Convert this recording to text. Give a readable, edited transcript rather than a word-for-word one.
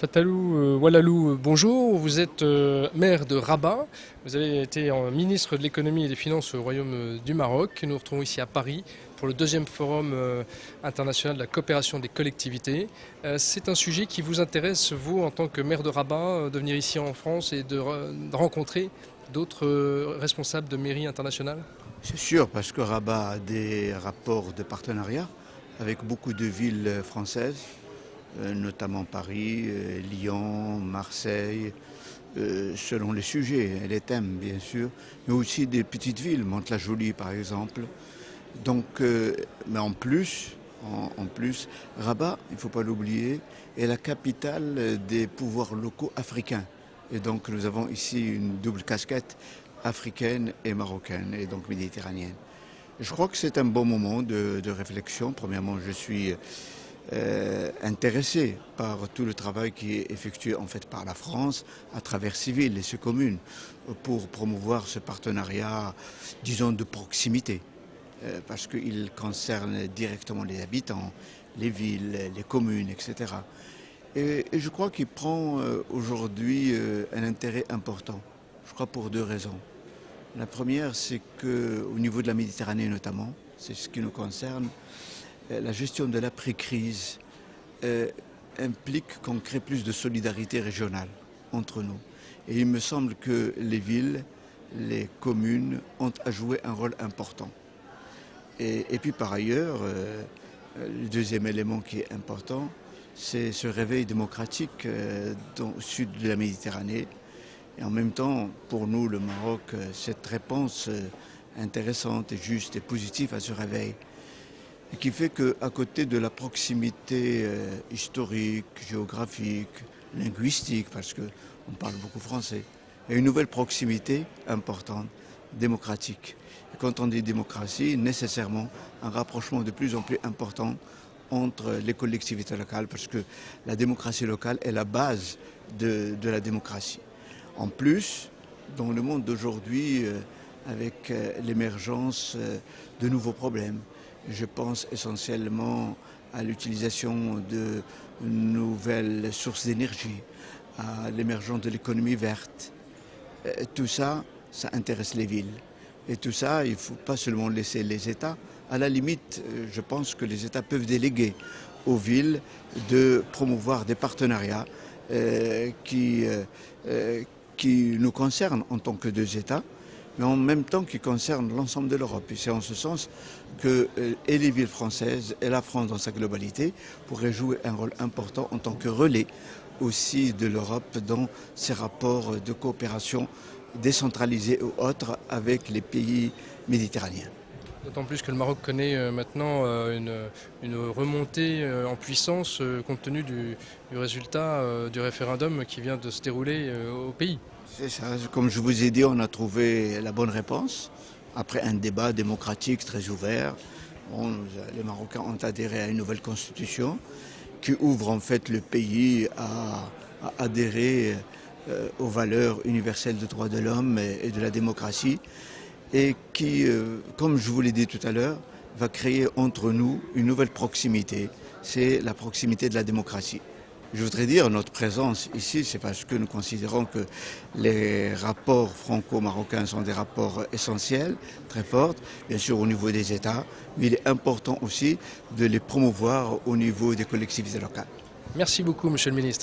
Fatalou Walalou, bonjour. Vous êtes maire de Rabat. Vous avez été ministre de l'économie et des finances au Royaume du Maroc. Nous nous retrouvons ici à Paris pour le deuxième forum international de la coopération des collectivités. C'est un sujet qui vous intéresse, vous, en tant que maire de Rabat, de venir ici en France et de rencontrer d'autres responsables de mairies internationales? C'est sûr, parce que Rabat a des rapports de partenariat avec beaucoup de villes françaises, notamment Paris, Lyon, Marseille, selon les sujets et les thèmes bien sûr, mais aussi des petites villes, Mantes-la-Jolie par exemple. Donc, mais en plus, Rabat, il ne faut pas l'oublier, est la capitale des pouvoirs locaux africains. Et donc nous avons ici une double casquette africaine et marocaine, et donc méditerranéenne. Je crois que c'est un bon moment de réflexion. Premièrement, je suis intéressé par tout le travail qui est effectué en fait par la France à travers ces villes et ces communes pour promouvoir ce partenariat, disons, de proximité. Parce qu'il concerne directement les habitants, les villes, les communes, etc. Et je crois qu'il prend aujourd'hui un intérêt important. Je crois pour deux raisons. La première, c'est qu'au niveau de la Méditerranée notamment, c'est ce qui nous concerne, la gestion de l'après-crise implique qu'on crée plus de solidarité régionale entre nous. Et il me semble que les villes, les communes ont à jouer un rôle important. Et puis par ailleurs, le deuxième élément qui est important, c'est ce réveil démocratique au sud de la Méditerranée. Et en même temps, pour nous, le Maroc, cette réponse intéressante et juste et positive à ce réveil, et qui fait qu'à côté de la proximité historique, géographique, linguistique, parce qu'on parle beaucoup français, il y a une nouvelle proximité importante, démocratique. Et quand on dit démocratie, nécessairement un rapprochement de plus en plus important entre les collectivités locales, parce que la démocratie locale est la base de la démocratie. En plus, dans le monde d'aujourd'hui, avec l'émergence de nouveaux problèmes, je pense essentiellement à l'utilisation de nouvelles sources d'énergie, à l'émergence de l'économie verte. Tout ça, ça intéresse les villes. Et tout ça, il ne faut pas seulement laisser les États. À la limite, je pense que les États peuvent déléguer aux villes de promouvoir des partenariats qui nous concernent en tant que deux États, mais en même temps qui concernent l'ensemble de l'Europe. Et c'est en ce sens que et les villes françaises et la France dans sa globalité pourraient jouer un rôle important en tant que relais aussi de l'Europe dans ses rapports de coopération décentralisés ou autres avec les pays méditerranéens. D'autant plus que le Maroc connaît maintenant une remontée en puissance compte tenu du résultat du référendum qui vient de se dérouler au pays. C'est ça, comme je vous ai dit, on a trouvé la bonne réponse après un débat démocratique très ouvert. Bon, les Marocains ont adhéré à une nouvelle constitution qui ouvre en fait le pays à adhérer aux valeurs universelles des droits de l'homme et de la démocratie, et qui, comme je vous l'ai dit tout à l'heure, va créer entre nous une nouvelle proximité. C'est la proximité de la démocratie. Je voudrais dire notre présence ici, c'est parce que nous considérons que les rapports franco-marocains sont des rapports essentiels, très forts, bien sûr au niveau des États, mais il est important aussi de les promouvoir au niveau des collectivités locales. Merci beaucoup, Monsieur le Ministre.